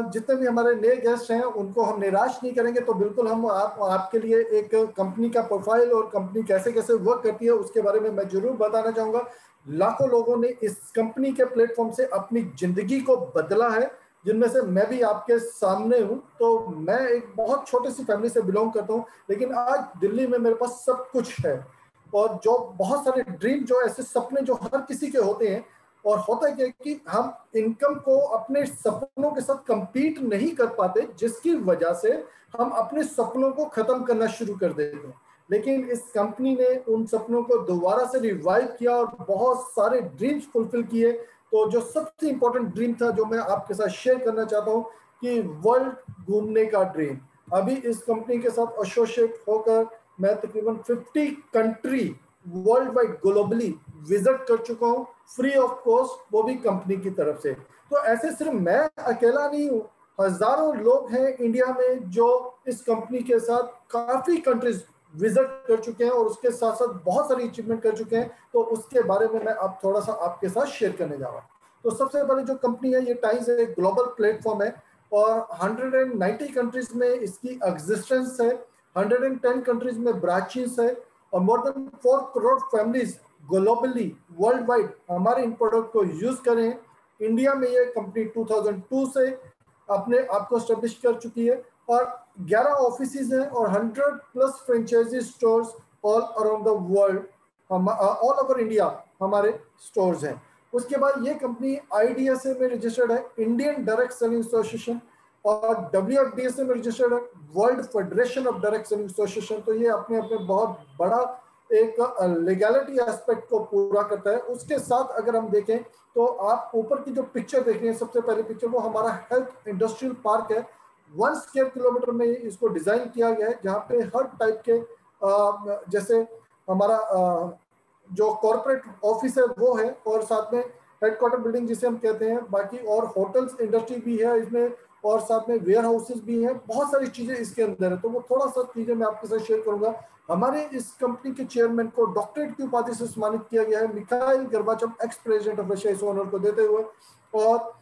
जितने भी हमारे नए गेस्ट हैं उनको हम निराश नहीं करेंगे, तो बिल्कुल हम आपके लिए एक कंपनी का प्रोफाइल और कंपनी कैसे कैसे वर्क करती है उसके बारे में मैं जरूर बताना चाहूँगा। लाखों लोगों ने इस कंपनी के प्लेटफॉर्म से अपनी जिंदगी को बदला है, जिनमें से मैं भी आपके सामने हूँ। तो मैं एक बहुत छोटी सी फैमिली से बिलोंग करता हूँ, लेकिन आज दिल्ली में मेरे पास सब कुछ है। और जो बहुत सारे ड्रीम, जो ऐसे सपने जो हर किसी के होते हैं, और होता क्या है कि हम इनकम को अपने सपनों के साथ कंपीट नहीं कर पाते, जिसकी वजह से हम अपने सपनों को खत्म करना शुरू कर देते हैं। लेकिन इस कंपनी ने उन सपनों को दोबारा से रिवाइव किया और बहुत सारे ड्रीम्स फुलफिल किए। तो जो सबसे इंपॉर्टेंट ड्रीम था जो मैं आपके साथ शेयर करना चाहता हूँ कि वर्ल्ड घूमने का ड्रीम। अभी इस कंपनी के साथ एसोसिएट होकर मैं तकरीबन 50 country world wide globally visit कर चुका हूँ, फ्री ऑफ कॉस्ट, वो भी कंपनी की तरफ से। तो ऐसे सिर्फ मैं अकेला नहीं हूँ, हजारों लोग हैं इंडिया में जो इस कंपनी के साथ काफी कंट्रीज विजिट कर चुके हैं और उसके साथ साथ बहुत सारी अचीवमेंट कर चुके हैं। तो उसके बारे में मैं अब थोड़ा सा आपके साथ शेयर करने जा रहा हूँ। तो सबसे पहले जो कंपनी है, ये टाइम्स एक ग्लोबल प्लेटफॉर्म है और 190 कंट्रीज में इसकी एग्जिस्टेंस है, 110 कंट्रीज में ब्रांचेस है और more than 4 crore families globally world wide हमारे इन प्रोडक्ट को यूज करें। इंडिया में ये कंपनी 2002 से अपने आप को स्टेब्लिश कर चुकी है और 11 ऑफिसेज हैं और 100 plus franchise stores all around the world, all over India हमारे स्टोर्स हैं। उसके बाद ये कंपनी IDSA में रजिस्टर्ड है, इंडियन डायरेक्ट सेलिंग एसोसिएशन, और WFDSA में रजिस्टर्ड है, world federation of direct selling association. तो ये अपने अपने बहुत बड़ा एक लीगैलिटी एस्पेक्ट को पूरा करता है। उसके साथ अगर हम देखें तो आप ऊपर की जो पिक्चर देख रहे हैं, सबसे पहले पिक्चर, वो हमारा हेल्थ इंडस्ट्रियल पार्क है। 1 स्क्वायर किलोमीटर में इसको डिजाइन किया गया है, जहाँ पे हर टाइप के जैसे हमारा जो कॉर्पोरेट ऑफिस है वो है, और साथ में हेडक्वार्टर बिल्डिंग जिसे हम कहते हैं, बाकी और होटल्स इंडस्ट्री भी है इसमें, और साथ में वेयर हाउसेज भी हैं, बहुत सारी चीजें इसके अंदर है। तो वो थोड़ा सा चीजें मैं आपके साथ शेयर करूंगा। हमारे इस कंपनी के चेयरमैन को डॉक्टरेट की उपाधि से सम्मानित किया गया है, Mikhail Gorbachev, ex president of Russia, इस ऑनर को देते हुए। और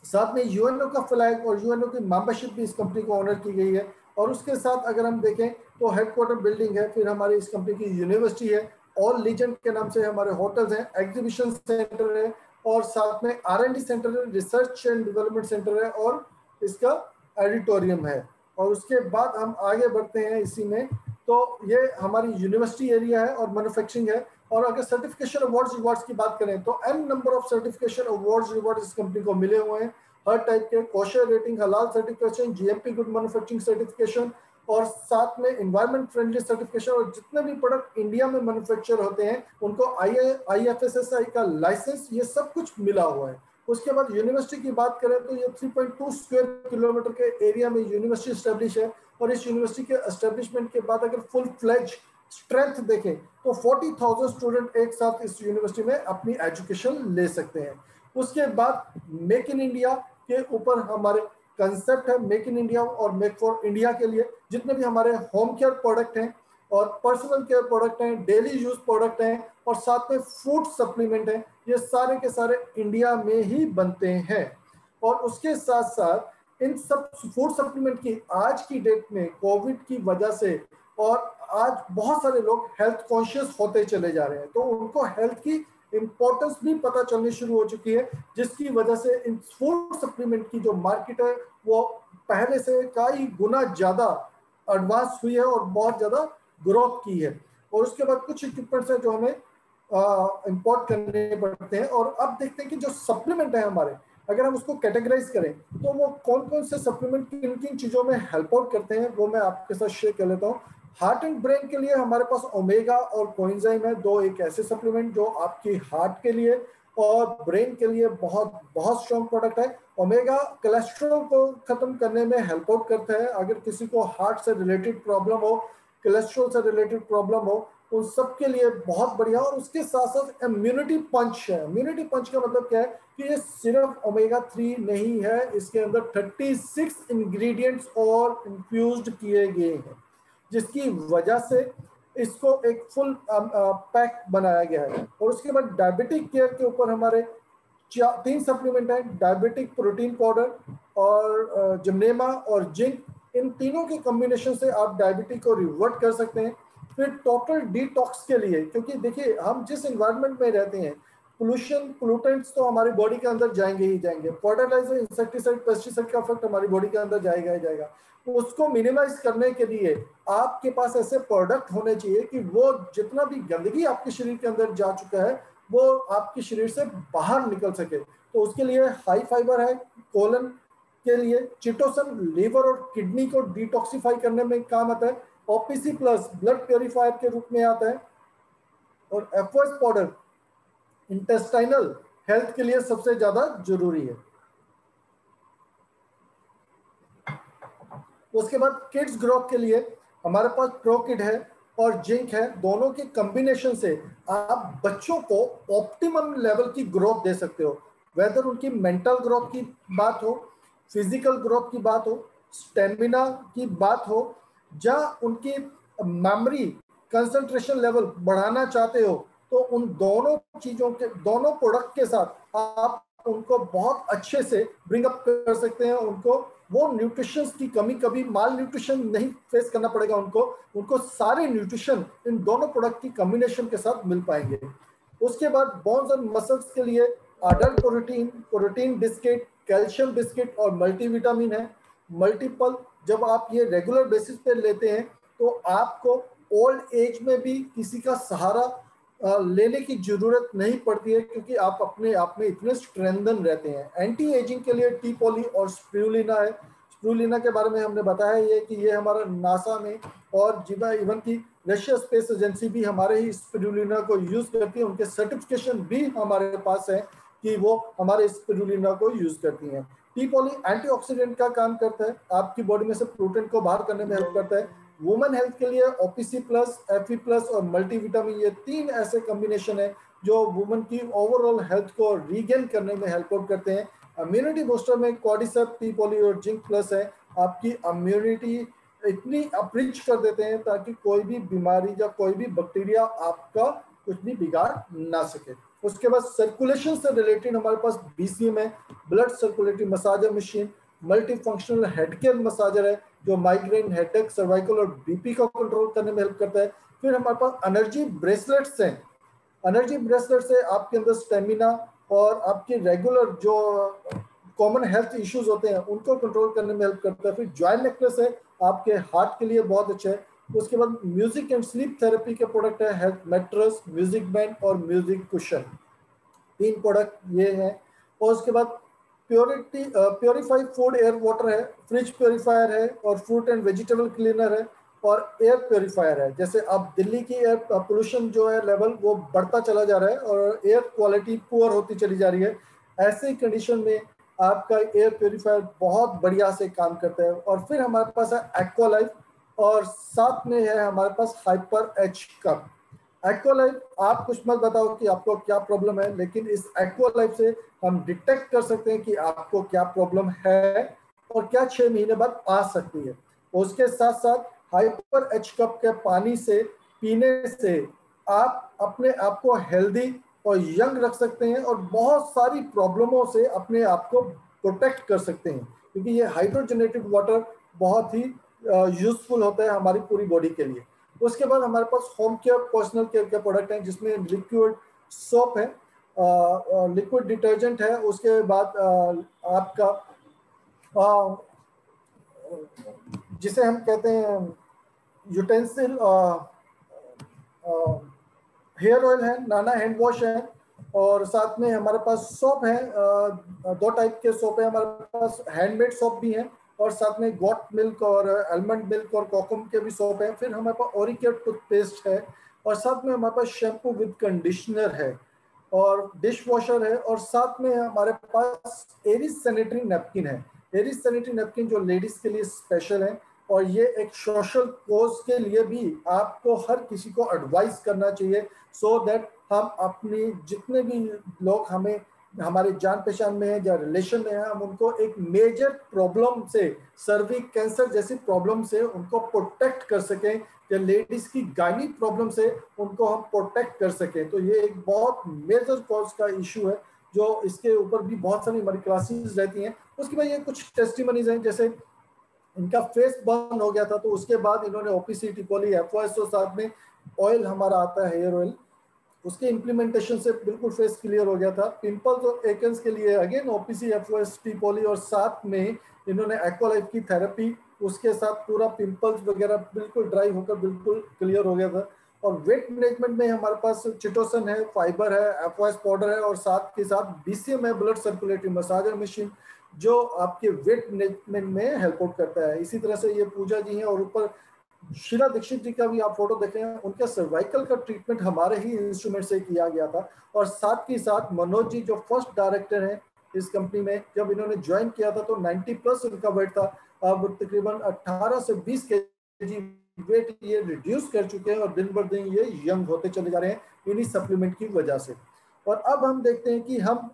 साथ में यूएनओ का फ्लैग और यूएनओ की मेंबरशिप भी इस कंपनी को ऑनर की गई है। और उसके साथ अगर हम देखें तो हेडक्वार्टर बिल्डिंग है, फिर हमारी इस कंपनी की यूनिवर्सिटी है, ऑल लीजेंड के नाम से हमारे होटल्स हैं, एग्जीबिशन सेंटर है, और साथ में R&D सेंटर है, रिसर्च एंड डेवलपमेंट सेंटर है, और इसका एडिटोरियम है। और उसके बाद हम आगे बढ़ते हैं इसी में, तो ये हमारी यूनिवर्सिटी एरिया है और मैन्युफैक्चरिंग है। और अगर सर्टिफिकेशन अवार्ड्स की बात करें तो N number of certification award इस कंपनी को मिले हुए हैं, हर टाइप के, कोशर रेटिंग, हलाल certification, GMP good manufacturing certification, और साथ में इन्वायरमेंट फ्रेंडली सर्टिफिकेशन। और जितने भी प्रोडक्ट इंडिया में मैन्युफैक्चर होते हैं उनको IFSSI का लाइसेंस, ये सब कुछ मिला हुआ है। उसके बाद यूनिवर्सिटी की बात करें तो ये 3.2 स्क्वायर किलोमीटर के एरिया में यूनिवर्सिटी स्टैब्लिश है। और इस यूनिवर्सिटी के एस्टेब्लिशमेंट के बाद अगर फुल फ्लेज स्ट्रेंथ देखें तो 40,000 स्टूडेंट एक साथ इस यूनिवर्सिटी में अपनी एजुकेशन ले सकते हैं। उसके बाद मेक इन इंडिया के ऊपर हमारे कंसेप्ट है, मेक इन इंडिया और मेक फॉर इंडिया के लिए जितने भी हमारे होम केयर प्रोडक्ट हैं और पर्सनल केयर प्रोडक्ट हैं, डेली यूज प्रोडक्ट हैं, और साथ में फूड सप्लीमेंट हैं, ये सारे के सारे इंडिया में ही बनते हैं। और उसके साथ साथ इन सब फूड सप्लीमेंट की आज की डेट में कोविड की वजह से, और आज बहुत सारे लोग हेल्थ कॉन्शियस होते चले जा रहे हैं, तो उनको हेल्थ की इंपॉर्टेंस भी पता चलनी शुरू हो चुकी है, जिसकी वजह से इन फूड सप्लीमेंट की जो मार्केट है वो पहले से कई गुना ज्यादा एडवांस हुई है और बहुत ज्यादा ग्रोथ की है। और उसके बाद कुछ इक्विपमेंट्स हैं जो हमें इंपोर्ट करने पड़ते हैं। और अब देखते हैं कि जो सप्लीमेंट है हमारे, अगर हम उसको कैटेगराइज करें तो वो कौन कौन से सप्लीमेंट किन किन चीजों में हेल्प आउट करते हैं, वो मैं आपके साथ शेयर कर लेता हूँ। हार्ट एंड ब्रेन के लिए हमारे पास ओमेगा और कोएंजाइम है, दो एक ऐसे सप्लीमेंट जो आपकी हार्ट के लिए और ब्रेन के लिए बहुत बहुत स्ट्रॉन्ग प्रोडक्ट है। ओमेगा कोलेस्ट्रॉल को खत्म करने में हेल्प आउट करता है। अगर किसी को हार्ट से रिलेटेड प्रॉब्लम हो, कोलेस्ट्रॉल से रिलेटेड प्रॉब्लम हो, उन सब के लिए बहुत बढ़िया। और उसके साथ साथ इम्यूनिटी पंच है। इम्यूनिटी पंच का मतलब क्या है कि ये सिर्फ ओमेगा 3 नहीं है, इसके अंदर 36 इंग्रेडिएंट्स और इन्फ्यूज्ड किए गए हैं, जिसकी वजह से इसको एक फुल पैक बनाया गया है। और उसके बाद डायबिटिक केयर के ऊपर हमारे तीन सप्लीमेंट है, डायबिटिक प्रोटीन पाउडर और जिमनेमा और जिंक। इन तीनों के कॉम्बिनेशन से आप डायबिटिक को रिवर्ट कर सकते हैं। फिर टोटल डिटॉक्स के लिए, क्योंकि देखिए हम जिस एनवायरनमेंट में रहते हैं, पोल्यूशन पोल्यूटेंट्स तो हमारी बॉडी के अंदर जाएंगे ही जाएंगे, फर्टिलाइजर इंसेक्टिसाइड पेस्टिसाइड का इफेक्ट हमारी बॉडी के अंदर जाएगा ही जाएगा। तो उसको मिनिमाइज करने के लिए आपके पास ऐसे प्रोडक्ट होने चाहिए कि वो जितना भी गंदगी आपके शरीर के अंदर जा चुका है वो आपके शरीर से बाहर निकल सके। तो उसके लिए हाई फाइबर है, कोलन के लिए चिटोसन लीवर और किडनी को डिटॉक्सिफाई करने में काम आता है, ओपीसी प्लस ब्लड प्योरीफायर के रूप में आता है, और एफओएस पाउडर इंटेस्टाइनल हेल्थ के लिए सबसे ज्यादा जरूरी है। उसके बाद किड्स ग्रोथ के लिए हमारे पास प्रोकिड है और जिंक है। दोनों के कॉम्बिनेशन से आप बच्चों को ऑप्टिमम लेवल की ग्रोथ दे सकते हो, वेदर उनकी मेंटल ग्रोथ की बात हो, फिजिकल ग्रोथ की बात हो, स्टेमिना की बात हो, या उनकी मेमोरी कंसंट्रेशन लेवल बढ़ाना चाहते हो, तो उन दोनों चीजों के दोनों प्रोडक्ट के साथ आप उनको बहुत अच्छे से ब्रिंग अप कर सकते हैं। उनको वो न्यूट्रिशन की कमी, कभी माल न्यूट्रिशन नहीं फेस करना पड़ेगा उनको सारे न्यूट्रिशन इन दोनों प्रोडक्ट की कॉम्बिनेशन के साथ मिल पाएंगे। उसके बाद बोन्स और मसल्स के लिए adult protein, protein biscuit, calcium biscuit और मल्टीविटामिन है। मल्टीपल जब आप ये रेगुलर बेसिस पे लेते हैं तो आपको ओल्ड एज में भी किसी का सहारा लेने की जरूरत नहीं पड़ती है, क्योंकि आप अपने आप में इतने स्ट्रेंथन रहते हैं। एंटी एजिंग के लिए टी पॉली और स्पिरुलिना है। स्पिरुलिना के बारे में हमने बताया ये कि ये हमारा नासा में और इवन की रशिया स्पेस एजेंसी भी हमारे ही स्पिरुलिना को यूज करती है, उनके सर्टिफिकेशन भी हमारे पास है कि वो हमारे स्पिरुलिना को यूज करती हैं। टी पॉली एंटीऑक्सीडेंट का काम करता है, आपकी बॉडी में से प्रोटीन को बाहर करने में हेल्प करता है। वुमेन हेल्थ के लिए ओपीसी प्लस, एफई प्लस और मल्टीविटामिन, ये तीन ऐसे कॉम्बिनेशन है जो वुमेन की ओवरऑल हेल्थ को रीगेन करने में हेल्प आउट करते हैं। इम्यूनिटी बूस्टर में कॉर्डिसेप, टी पॉली और जिंक प्लस है, आपकी इम्यूनिटी इतनी अपरिच कर देते हैं ताकि कोई भी बीमारी या कोई भी बैक्टीरिया आपका कुछ भी बिगाड़ ना सके। उसके बाद सर्कुलेशन से रिलेटेड हमारे पास बीसीएम है, blood circulatory massager machine, multi functional head care massager है जो माइग्रेन, हेडेक, सर्वाइकल और बीपी को कंट्रोल करने में हेल्प करता है। फिर हमारे पास एनर्जी ब्रेसलेट्स हैं। एनर्जी ब्रेसलेट से आपके अंदर स्टेमिना और आपके रेगुलर जो कॉमन हेल्थ इश्यूज होते हैं उनको कंट्रोल करने में हेल्प करता है। फिर जॉय नेकलेस है, आपके हार्ट के लिए बहुत अच्छा है। उसके बाद म्यूजिक एंड स्लीप थेरेपी के प्रोडक्ट है, हेल्थ मैट्रेस, म्यूजिक बैंड और म्यूजिक कुशन, तीन प्रोडक्ट ये हैं। और उसके बाद प्योरीफाइड फूड एयर वाटर है, फ्रिज प्योरीफायर है और फ्रूट एंड वेजिटेबल क्लीनर है और एयर प्योरीफायर है। जैसे अब दिल्ली की एयर पोल्यूशन जो है लेवल वो बढ़ता चला जा रहा है और एयर क्वालिटी पुअर होती चली जा रही है, ऐसे कंडीशन में आपका एयर प्योरीफायर बहुत बढ़िया से काम करता है। और फिर हमारे पास है एक्वालाइफ और साथ में है हमारे पास हाइपर एच कप। एक्वालाइफ, आप कुछ मत बताओ कि आपको क्या प्रॉब्लम है, लेकिन इस एक्वालाइफ से हम डिटेक्ट कर सकते हैं कि आपको क्या प्रॉब्लम है और क्या 6 महीने बाद आ सकती है। उसके साथ साथ हाइपर एच कप के पानी से पीने से आप अपने आप को हेल्दी और यंग रख सकते हैं और बहुत सारी प्रॉब्लमों से अपने आप को प्रोटेक्ट कर सकते हैं, क्योंकि ये हाइड्रोजनेटेड वाटर बहुत ही यूजफुल होता है हमारी पूरी बॉडी के लिए। उसके बाद हमारे पास होम केयर, पर्सनल केयर के प्रोडक्ट हैं जिसमें लिक्विड सोप है, लिक्विड डिटर्जेंट है, उसके बाद आपका जिसे हम कहते हैं यूटेंसिल हेयर ऑयल है, नाना हैंड वॉश है, और साथ में हमारे पास सोप है, दो टाइप के सोप है हमारे पास, हैंडमेड सोप भी है और साथ में गॉट मिल्क और आलमंड मिल्क और कोकम के भी सोप है। फिर हमारे पास ओरिकेयर टूथपेस्ट है और साथ में हमारे पास शैम्पू विद कंडीशनर है और डिश वॉशर है और साथ में हमारे पास एरिस सैनिटरी नैपकिन है। एरिस सैनिटरी नैपकिन जो लेडीज के लिए स्पेशल है और ये एक सोशल कोज के लिए भी आपको हर किसी को एडवाइस करना चाहिए, सो दैट हम अपनी जितने भी लोग हमें हमारे जान पहचान में है या रिलेशन में है, हम उनको एक मेजर प्रॉब्लम से, सर्विक कैंसर जैसी प्रॉब्लम से उनको प्रोटेक्ट कर सकें, या लेडीज की गायनी प्रॉब्लम से उनको हम प्रोटेक्ट कर सकें। तो ये एक बहुत मेजर कॉज का इशू है जो इसके ऊपर भी बहुत सारी हमारी क्लासेस रहती हैं। उसके बाद ये कुछ टेस्टिमनीज हैं, जैसे इनका फेस बर्न हो गया था तो उसके बाद इन्होंने ओपीसी, टिपोली, एफओएस, और साथ में ऑयल हमारा आता है हेयर ऑयल, उसके इम्प्लीमेंटेशन से बिल्कुल फेस क्लियर हो गया था। पिंपल्स और एकन्स के लिए अगेन ओपीसी, एफओएस, टिपोली, और साथ में इन्होंने एक्वालाइफ की थेरेपी, उसके साथ पूरा पिंपल्स वगैरह बिल्कुल ड्राई होकर बिल्कुल क्लियर हो गया था। और वेट मैनेजमेंट में हमारे पास चिटोसन है, फाइबर है, एफओएस पाउडर है, और साथ के साथ बीसीएम है, ब्लड सर्कुलेटरी मसाजर मशीन, जो आपके वेट मैनेजमेंट में हेल्प आउट करता है। इसी तरह से ये पूजा जी हैं, और ऊपर शीला दीक्षित जी का भी आप फोटो देख रहे हैं, उनका सर्वाइकल का ट्रीटमेंट हमारे ही इंस्ट्रूमेंट से किया गया था। और साथ ही साथ मनोज जी जो फर्स्ट डायरेक्टर हैं इस कंपनी में, जब इन्होंने ज्वाइन किया था तो 90+ उनका वेट था, अब तकरीबन 18 से 20 केजी वेट ये रिड्यूस कर चुके हैं, और दिन ब दिन ये यंग होते चले जा रहे हैं इन्हीं सप्लीमेंट की वजह से। और अब हम देखते हैं कि हम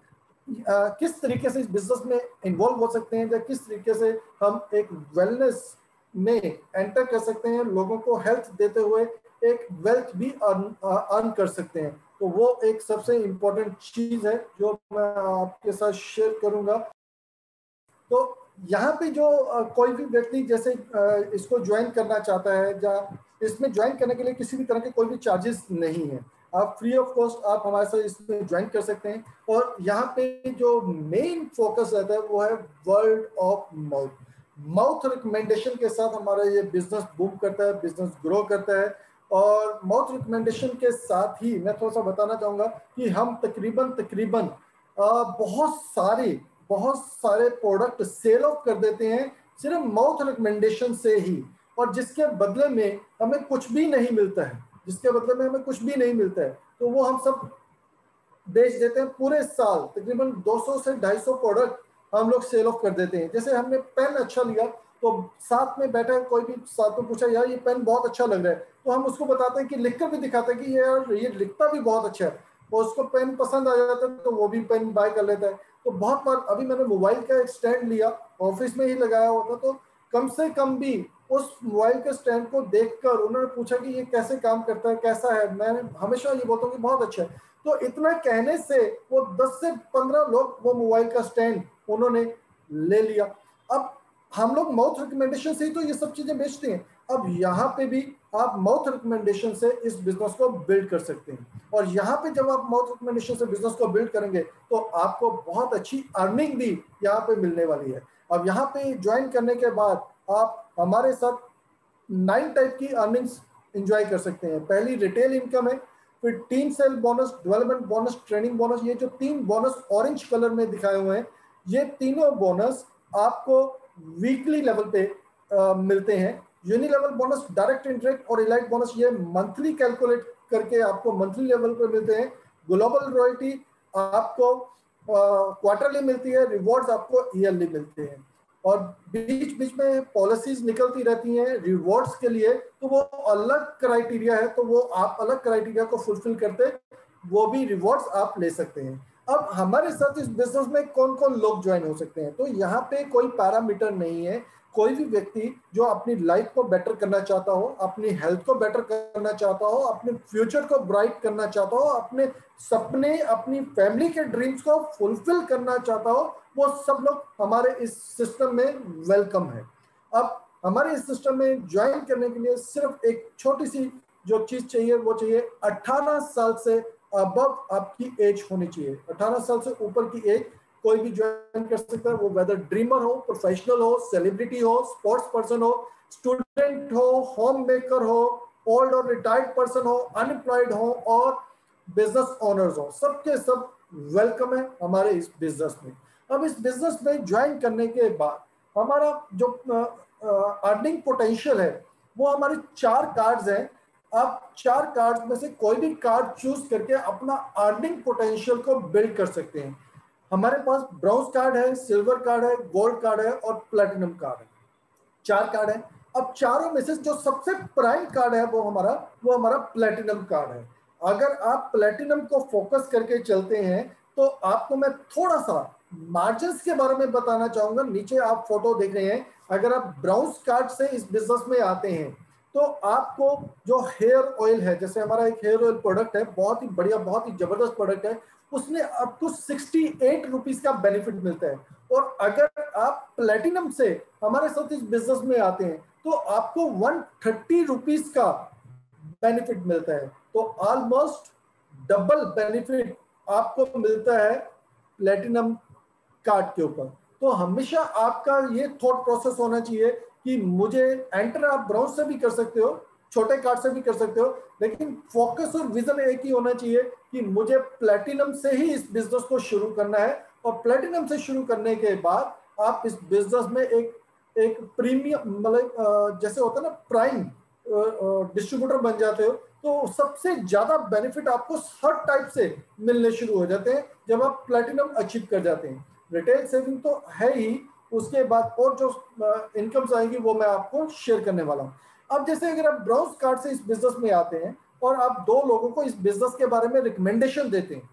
किस तरीके से इस बिजनेस में इन्वॉल्व हो सकते हैं, या किस तरीके से हम एक वेलनेस में एंटर कर सकते हैं, लोगों को हेल्थ देते हुए एक वेल्थ भी अर्न कर सकते हैं। तो वो एक सबसे इम्पोर्टेंट चीज है जो मैं आपके साथ शेयर करूंगा। तो यहाँ पे जो कोई भी व्यक्ति जैसे इसको ज्वाइन करना चाहता है, या इसमें ज्वाइन करने के लिए किसी भी तरह के कोई भी चार्जेस नहीं है, आप फ्री ऑफ कॉस्ट आप हमारे साथ इसमें ज्वाइन कर सकते हैं। और यहाँ पे जो मेन फोकस रहता है वो है word of mouth. Mouth recommendation के साथ हमारा ये बिजनेस बूम करता है, बिजनेस ग्रो करता है। और माउथ रिकमेंडेशन के साथ ही मैं थोड़ा सा बताना चाहूँगा कि हम तकरीबन तकरीबन बहुत सारे प्रोडक्ट सेल ऑफ कर देते हैं सिर्फ माउथ रिकमेंडेशन से ही, और जिसके बदले में हमें कुछ भी नहीं मिलता है, जिसके बदले में हमें कुछ भी नहीं मिलता है, तो वो हम सब बेच देते हैं। पूरे साल तकरीबन 200 से 250 प्रोडक्ट हम लोग सेल ऑफ कर देते हैं। जैसे हमने पेन अच्छा लिया तो साथ में बैठा कोई भी साथ में पूछा यार ये पेन बहुत अच्छा लग रहा है, तो हम उसको बताते हैं कि लिखकर भी दिखाते हैं कि ये यार ये लिखता भी बहुत अच्छा है, और उसको पेन पसंद आ जाता है तो वो भी पेन बाय कर लेता है। तो बहुत बार अभी मैंने मोबाइल का एक स्टैंड लिया, ऑफिस में ही लगाया हुआ था, तो कम से कम भी उस मोबाइल के स्टैंड को देखकर उन्होंने पूछा कि ये कैसे काम करता है, कैसा है। मैं हमेशा ये बोलता हूँ कि बहुत अच्छा है। तो इतना कहने से वो 10 से 15 लोग वो मोबाइल का स्टैंड उन्होंने ले लिया। अब हम लोग माउथ रिकमेंडेशन से ही तो ये सब चीजें बेचते हैं। अब यहाँ पे भी आप माउथ रिकमेंडेशन से इस बिजनेस को बिल्ड कर सकते हैं, और यहाँ पे जब आप माउथ रिकमेंडेशन से बिजनेस को बिल्ड करेंगे तो आपको बहुत अच्छी अर्निंग भी यहाँ पे मिलने वाली है। अब यहाँ पे ज्वाइन करने के बाद आप हमारे साथ 9 टाइप की अर्निंग्स एंजॉय कर सकते हैं। पहली रिटेल इनकम है, फिर team cell bonus, development bonus, training bonus. ये जो 3 बोनस ऑरेंज कलर में दिखाए हुए हैं, ये तीनों बोनस आपको वीकली लेवल पे मिलते हैं। Uni level bonus, direct interact और इलाइट बोनस ये मंथली कैलकुलेट करके आपको मंथली लेवल पे मिलते हैं। ग्लोबल रॉयल्टी आपको क्वार्टरली मिलती है, रिवॉर्ड्स आपको ईयरली मिलते हैं। और बीच बीच में पॉलिसीज निकलती रहती हैं रिवॉर्ड्स के लिए, तो वो अलग क्राइटेरिया है, तो वो आप अलग क्राइटेरिया को फुलफिल करते वो भी रिवॉर्ड्स आप ले सकते हैं। अब हमारे साथ इस बिजनेस में कौन कौन लोग ज्वाइन हो सकते हैं, तो यहाँ पे कोई पैरामीटर नहीं है। कोई भी व्यक्ति जो अपनी लाइफ को बेटर करना चाहता हो, अपनी हेल्थ को बेटर करना चाहता हो, अपने फ्यूचर को ब्राइट करना चाहता हो, अपने सपने, अपनी फैमिली के ड्रीम्स को फुलफिल करना चाहता हो, वो सब लोग हमारे इस सिस्टम में वेलकम है। अब हमारे इस सिस्टम में ज्वाइन करने के लिए सिर्फ एक छोटी सी जो चीज चाहिए वो चाहिए 18 साल से अबव आपकी एज होनी चाहिए। 18 साल से ऊपर की एज कोई भी ज्वाइन कर सकता है, वो वेदर ड्रीमर हो, प्रोफेशनल हो, सेलिब्रिटी हो, स्पोर्ट्स पर्सन हो, स्टूडेंट हो, होम मेकर हो, ओल्ड और रिटायर्ड पर्सन हो, अनएम्प्लॉयड हो और बिजनेस ओनर्स हो, सबके सब वेलकम है हमारे इस बिजनेस में। अब इस बिजनेस में ज्वाइन करने के बाद हमारा जो अर्निंग पोटेंशियल है वो हमारे 4 कार्ड्स हैं। आप 4 कार्ड्स में से कोई भी कार्ड चूज करके अपना अर्निंग पोटेंशियल को बिल्ड कर सकते हैं। हमारे पास ब्रॉन्ज कार्ड है, सिल्वर कार्ड है, गोल्ड कार्ड है और प्लेटिनम कार्ड है। 4 कार्ड है। अब चारों में से जो सबसे प्राइम कार्ड है वो हमारा प्लेटिनम कार्ड है। अगर आप प्लेटिनम को फोकस करके चलते हैं तो आपको मैं थोड़ा सा मार्जिन्स के बारे में बताना चाहूंगा। नीचे आप फोटो देख रहे हैं, अगर आप ब्राउन कार्ड से इस बिजनेस में आते हैं तो आपको जो हेयर ऑयल है, जैसे हमारा एक हेयर ऑयल प्रोडक्ट है, बहुत ही बढ़िया, बहुत ही जबरदस्त प्रोडक्ट है, उसने अप टू 68 रुपीज का बेनिफिट मिलता है। और अगर आप प्लेटिनम से हमारे साथ इस बिजनेस में आते हैं तो आपको 130 रुपीज का बेनिफिट मिलता है। तो ऑलमोस्ट डबल बेनिफिट आपको मिलता है प्लेटिनम कार्ड के ऊपर। तो हमेशा आपका ये थॉट प्रोसेस होना चाहिए कि मुझे एंटर आप ब्राउज से भी कर सकते हो, छोटे कार्ड से भी कर सकते हो, लेकिन फोकस और विजन एक ही होना चाहिए कि मुझे प्लेटिनम से ही इस बिजनेस को शुरू करना है। और प्लेटिनम से शुरू करने के बाद आप इस बिजनेस में एक प्रीमियम मतलब जैसे होता है ना प्राइम डिस्ट्रीब्यूटर बन जाते हो, तो सबसे ज्यादा बेनिफिट आपको हर टाइप से मिलने शुरू हो जाते हैं जब आप प्लेटिनम अचीव कर जाते हैं। रिटेल सेविंग तो है ही, उसके बाद और जो इनकम्स आएंगी वो मैं आपको शेयर करने वाला हूँ। अब जैसे अगर आप ब्राउज कार्ड से इस बिजनेस में आते हैं और आप दो लोगों को इस बिजनेस के बारे में रिकमेंडेशन देते हैं,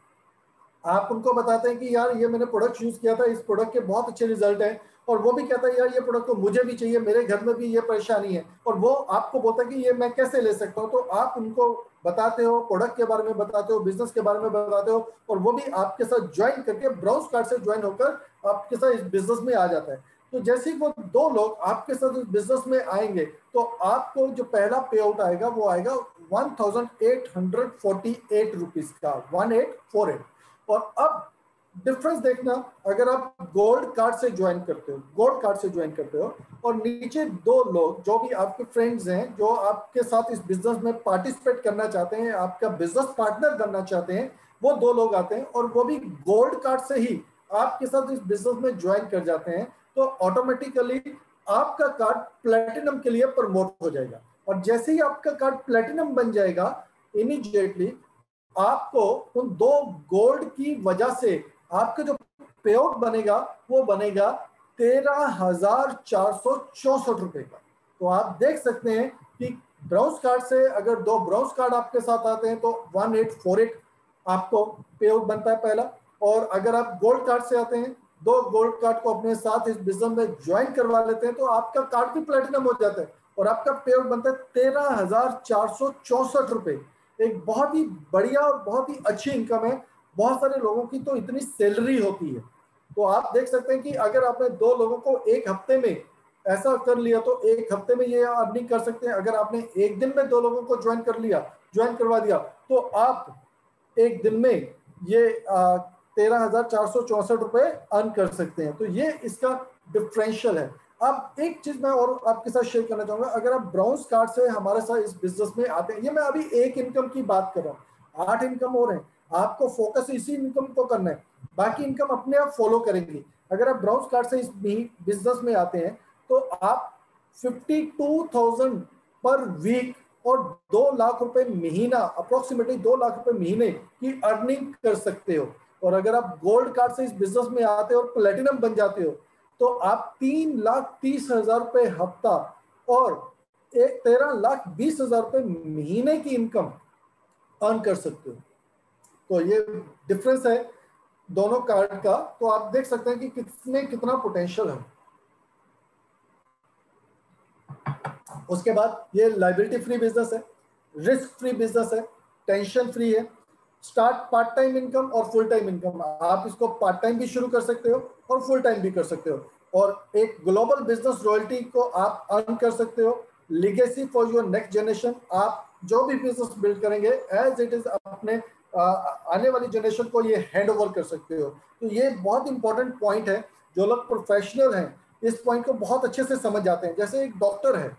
आप उनको बताते हैं कि यार ये मैंने प्रोडक्ट यूज किया था, इस प्रोडक्ट के बहुत अच्छे रिजल्ट हैं, और वो भी कहता है यार ये प्रोडक्ट तो मुझे भी चाहिए, मेरे घर में भी ये परेशानी है, और वो आपको बोलता है कि ये मैं कैसे ले सकता हूँ। तो आप उनको बताते हो, प्रोडक्ट के बारे में बताते हो, बिजनेस के बारे में बताते हो, और वो भी आपके साथ ज्वाइन करके ब्राउज कार्ड से ज्वाइन होकर आपके साथ इस बिजनेस में आ जाता है। तो जैसे ही वो दो लोग आपके साथ इस बिजनेस में आएंगे तो आपको जो पहला पे आउट आएगा वो आएगा 1848 रुपीज का, 1848। और अब डिफरेंस देखना, अगर आप गोल्ड कार्ड से ज्वाइन करते हो, गोल्ड कार्ड से ज्वाइन करते हो और नीचे दो लोग जो भी आपके फ्रेंड्स हैं जो आपके साथ इस बिजनेस में पार्टिसिपेट करना चाहते हैं, आपका बिजनेस पार्टनर बनना चाहते हैं, वो दो लोग आते हैं और वो भी गोल्ड कार्ड से ही आपके साथ इस बिजनेस में ज्वाइन कर जाते हैं, तो ऑटोमेटिकली आपका कार्ड प्लेटिनम के लिए प्रमोट हो जाएगा। और जैसे ही आपका कार्ड प्लेटिनम बन जाएगा, इमीडिएटली आपको उन दो गोल्ड की वजह से आपका जो पेआउट बनेगा वो बनेगा 13,464 रुपए का। तो आप देख सकते हैं कि ब्राउज कार्ड से अगर दो ब्राउज कार्ड आपके साथ आते हैं तो 1848 आपको पेआउट बनता है पहला। और अगर आप गोल्ड कार्ड से आते हैं, दो गोल्ड कार्ड को अपने साथ इस बिजनेस में ज्वाइन करवा लेते हैं, तो आपका कार्ड भी प्लेटिनम हो जाता है और आपका पेआउट बनता है 13,464 रुपए। एक बहुत ही बढ़िया और बहुत ही अच्छी इनकम है। बहुत सारे लोगों की तो इतनी सैलरी होती है। तो आप देख सकते हैं कि अगर आपने दो लोगों को एक हफ्ते में ऐसा कर लिया तो एक हफ्ते में ये अर्निंग कर सकते हैं। अगर आपने एक दिन में दो लोगों को ज्वाइन करवा दिया, तो आप एक दिन में ये 13,464 रुपए अर्न कर सकते हैं। तो ये इसका डिफरेंशियल है। अब एक चीज मैं और आपके साथ शेयर करना चाहूंगा, अगर आप ब्राउज कार्ड से हमारे साथ इस बिजनेस में आते हैं, ये मैं अभी एक इनकम की बात कर रहा हूँ, 8 इनकम और हैं, आपको फोकस इसी इनकम को करना है, बाकी इनकम अपने आप फॉलो करेंगी। अगर आप ब्राउज कार्ड से इस बिजनेस में आते हैं तो आप 52,000 पर वीक और 2 लाख रुपए महीना, अप्रोक्सीमेटली 2 लाख रुपए महीने की अर्निंग कर सकते हो। और अगर आप गोल्ड कार्ड से इस बिजनेस में आते हो और प्लेटिनम बन जाते हो तो आप 3,30,000 रुपए हफ्ता और 13,20,000 रुपए महीने की इनकम अर्न कर सकते हो। तो ये डिफरेंस है दोनों कार्ड का। तो आप देख सकते हैं कि किसमें कितना पोटेंशियल है। उसके बाद ये लाइबिलिटी फ्री बिजनेस है, रिस्क फ्री बिजनेस है, टेंशन फ्री है, स्टार्ट पार्ट टाइम इनकम और फुल टाइम इनकम। आप इसको पार्ट टाइम भी शुरू कर सकते हो और फुल टाइम भी कर सकते हो। और एक ग्लोबल बिजनेस रॉयल्टी को आप अर्न कर सकते हो। Legacy for your next generation, आप जो भी बिजनेस बिल्ड करेंगे एज इट इज अपने आने वाली जनरेशन को ये हैंड ओवर कर सकते हो। तो ये बहुत इंपॉर्टेंट पॉइंट है। जो लोग प्रोफेशनल हैं इस पॉइंट को बहुत अच्छे से समझ जाते हैं। जैसे एक डॉक्टर है,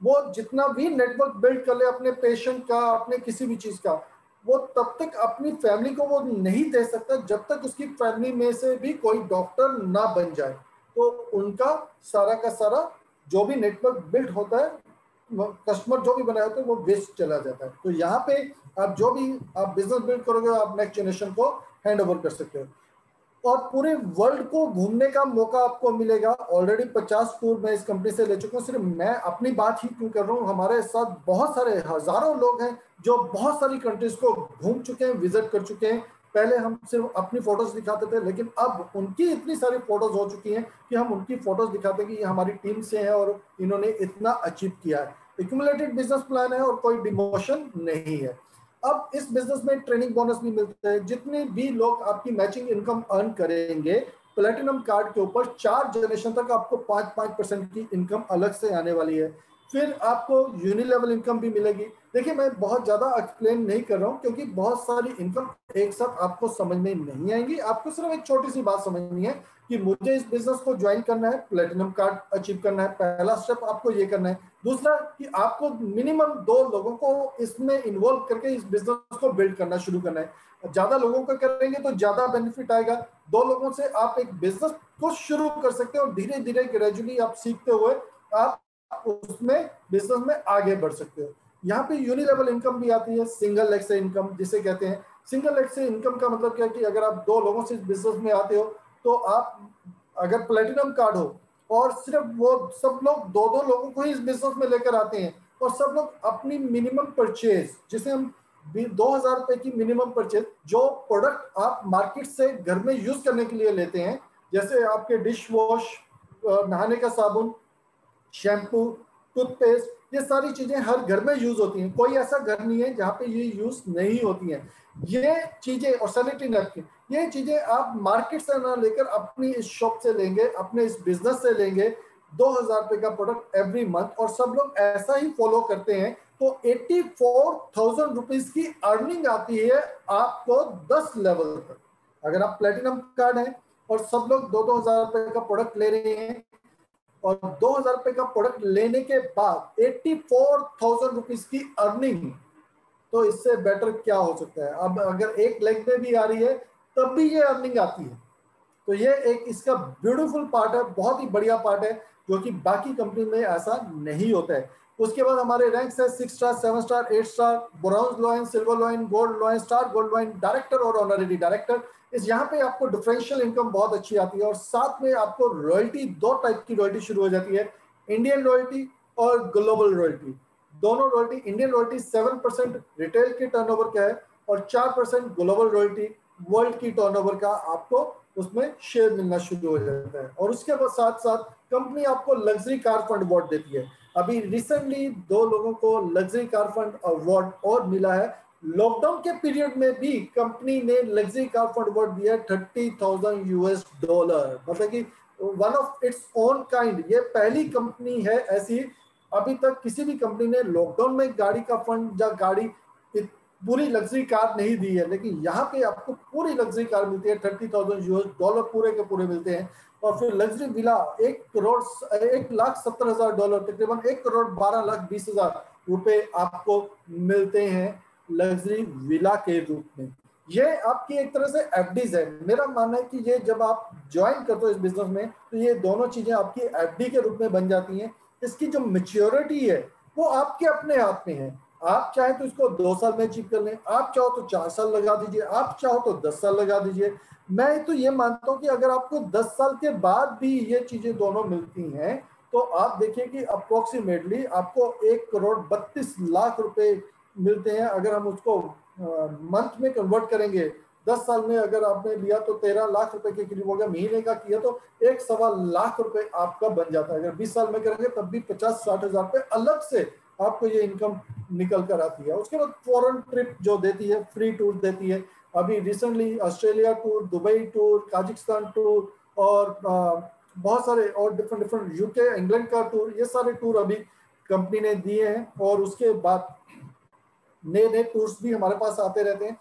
वो जितना भी नेटवर्क बिल्ड कर ले अपने पेशेंट का, अपने किसी भी चीज का, वो तब तक अपनी फैमिली को वो नहीं दे सकता जब तक उसकी फैमिली में से भी कोई डॉक्टर ना बन जाए। तो उनका सारा का सारा जो भी नेटवर्क बिल्ड होता है, कस्टमर जो भी बनाए होते हैं, वो वेस्ट चला जाता है। तो यहाँ पे आप जो भी आप बिजनेस बिल्ड करोगे, आप नेक्स्ट जनरेशन को हैंड ओवर कर सकते हो और पूरे वर्ल्ड को घूमने का मौका आपको मिलेगा। ऑलरेडी 50 टूर मैं इस कंपनी से ले चुका हूँ। सिर्फ मैं अपनी बात ही क्यों कर रहा हूँ, हमारे साथ बहुत सारे हजारों लोग हैं जो बहुत सारी कंट्रीज को घूम चुके हैं, विजिट कर चुके हैं। पहले हम सिर्फ अपनी फोटोज दिखाते थे, लेकिन अब उनकी इतनी सारी फोटोज हो चुकी हैं कि हम उनकी फोटोज दिखाते हैं कि ये हमारी टीम से है और इन्होंने इतना अचीव किया है। एक्यूमुलेटेड बिजनेस प्लान है और कोई डिमोशन नहीं है। अब इस बिजनेस में ट्रेनिंग बोनस भी मिलता है। जितने भी लोग आपकी मैचिंग इनकम अर्न करेंगे प्लेटिनम कार्ड के ऊपर 4 जनरेशन तक आपको 5-5% की इनकम अलग से आने वाली है। फिर आपको यूनिलेवल इनकम भी मिलेगी। देखिए मैं बहुत ज़्यादा एक्सप्लेन नहीं कर रहा हूँ क्योंकि बहुत सारी इनकम एक साथ आपको समझ में नहीं आएंगी। आपको सिर्फ एक छोटी सी बात समझनी है कि मुझे इस बिजनेस को ज्वाइन करना है, प्लेटिनम कार्ड अचीव करना है, पहला स्टेप आपको ये करना है। दूसरा कि आपको मिनिमम 2 लोगों को इसमें इन्वॉल्व करके इस बिजनेस को बिल्ड करना शुरू करना है। ज्यादा लोगों को करेंगे तो ज्यादा बेनिफिट आएगा। 2 लोगों से आप एक बिजनेस को शुरू कर सकते हो और धीरे धीरे ग्रेजुअली आप सीखते हुए आप उसमें बिजनेस में आगे बढ़ सकते हो। यहाँ पे यूनिलेवल इनकम भी आती है, सिंगल लेग से इनकम जिसे कहते हैं। सिंगल लेग से इनकम का मतलब क्या है कि अगर आप 2 लोगों से इस बिजनेस में आते हो तो आप अगर प्लेटिनम कार्ड हो और सिर्फ वो सब लोग 2-2 लोगों को ही इस बिजनेस में लेकर आते हैं और सब लोग अपनी मिनिमम परचेज जिसे हम 2,000 रुपए की मिनिमम परचेज, जो प्रोडक्ट आप मार्केट से घर में यूज करने के लिए लेते हैं जैसे आपके डिश वॉश, नहाने का साबुन, शैम्पू, टूथपेस्ट, ये सारी चीजें हर घर में यूज होती हैं। कोई ऐसा घर नहीं है जहाँ पे ये यूज नहीं होती हैं। ये चीजें और सैनिटरी नैपकिन, ये चीजें आप मार्केट से ना लेकर अपनी इस शॉप से लेंगे, अपने इस बिजनेस से लेंगे 2,000 रुपए का प्रोडक्ट एवरी मंथ, और सब लोग ऐसा ही फॉलो करते हैं तो 84,000 रुपीज की अर्निंग आती है आपको 10 लेवल तक। अगर आप प्लेटिनम कार्ड है और सब लोग 2-2 हजार रुपए का प्रोडक्ट ले रहे हैं और 2,000 रुपए का प्रोडक्ट लेने के बाद 84,000 रुपीज की अर्निंग, तो इससे बेटर क्या हो सकता है। अब अगर एक लेग में भी आ रही है तब भी ये अर्निंग आती है, तो ये एक इसका ब्यूटीफुल पार्ट है, बहुत ही बढ़िया पार्ट है जो कि बाकी कंपनी में ऐसा नहीं होता है। उसके बाद हमारे रैंक्स है 6 star, 7 star, 8 star, bronze lion, silver lion, gold lion, star gold lion, director और ऑनरेरी डायरेक्टर। इस यहाँ पे आपको डिफरेंशियल इनकम बहुत अच्छी आती है और साथ में आपको रॉयल्टी, 2 टाइप की रॉयल्टी शुरू हो जाती है, इंडियन रॉयल्टी और ग्लोबल रॉयल्टी। दोनों रॉयल्टी, इंडियन रॉयल्टी 7% रिटेल के टर्नओवर का है और 4% ग्लोबल रॉयल्टी वर्ल्ड की टर्नओवर का आपको उसमें शेयर मिलना शुरू हो जाता है। और उसके बाद साथ साथ कंपनी आपको लग्जरी कार फंड अवार्ड देती है। अभी रिसेंटली 2 लोगों को लग्जरी कार फंड अवार्ड और मिला है। लॉकडाउन के पीरियड में भी कंपनी ने लग्जरी कार फंड अवार्ड दिया, $30,000, मतलब कि one of its own kind. ये पहली कंपनी है ऐसी, अभी तक किसी भी कंपनी ने लॉकडाउन में गाड़ी का फंड या गाड़ी पूरी लग्जरी कार नहीं दी है, लेकिन यहाँ पे आपको पूरी लग्जरी कार मिलती है, $30,000 पूरे के पूरे मिलते हैं। और फिर लग्जरी विला $1,70,000, तकरीबन $1,12,20,000 रुपए आपको मिलते हैं लग्जरी विला के रूप में। ये आपकी एक तरह से एफडीज है। मेरा मानना है कि ये जब आप ज्वाइन करते हो इस बिजनेस में तो ये दोनों चीजें आपकी एफडी के रूप में बन जाती हैं। इसकी जो मैच्योरिटी है वो आपके अपने हाथ में है। आप चाहे तो इसको 2 साल में अचीव कर लें, आप चाहो तो 4 साल लगा दीजिए, आप चाहो तो 10 साल लगा दीजिए। मैं तो ये मानता हूँ कि अगर आपको 10 साल के बाद भी ये चीजें दोनों मिलती हैं तो आप देखिए कि अप्रोक्सीमेटली आपको 1,32,00,000 रुपए मिलते हैं। अगर हम उसको मंथ में कन्वर्ट करेंगे, 10 साल में अगर आपने लिया तो 13 लाख रुपए के करीब हो गया, महीने का किया तो 1.25 लाख रुपए आपका बन जाता है। अगर 20 साल में करेंगे तब भी 50-60 हजार रुपए अलग से आपको ये इनकम निकल कर आती है। उसके बाद फॉरेन ट्रिप जो देती है, फ्री टूर देती है। अभी recently Australia tour, Dubai tour, Kazakhstan tour और बहुत सारे और डिफरेंट यूके, इंग्लैंड का टूर, ये सारे टूर अभी कंपनी ने दिए हैं। और उसके बाद नए नए टूर्स भी हमारे पास आते रहते हैं।